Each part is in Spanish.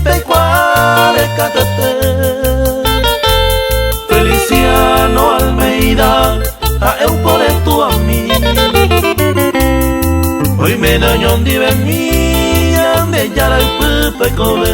pe quale catate Feliciano Almeida a eu por tu a mí hoy me daño un día en mí ande ya el pepe cobe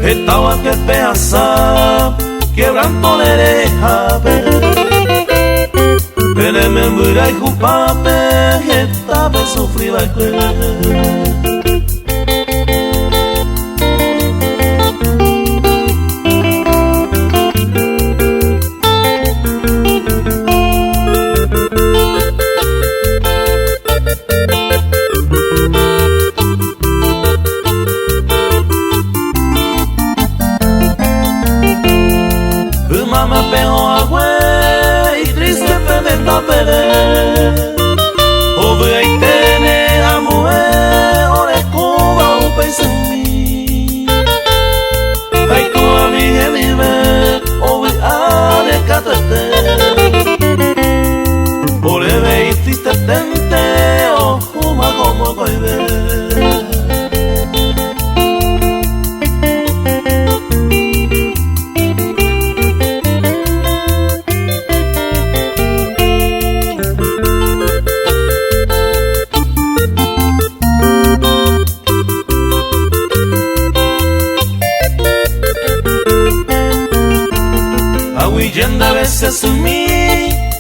estaba que pedaza quebranto de deja pero me mura y culpable estaba sufrir la Mamá pegó agua y triste pebeta pele Ove y tene a mujer ore cuba un país en mí Ay cuba mi genive ove ale catate Ore ve y triste tente o juma como coide Agüillenda a veces un mí,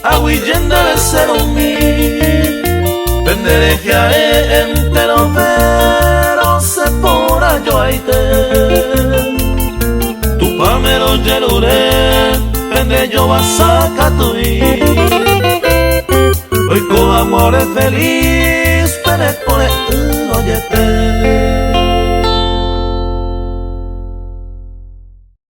agüillenda a veces un mí Pendereje a entero pero se pora yo ahí te Tu pamelo yerure, pende yo vas a catuí Hoy con amor es feliz, pero es por el oyete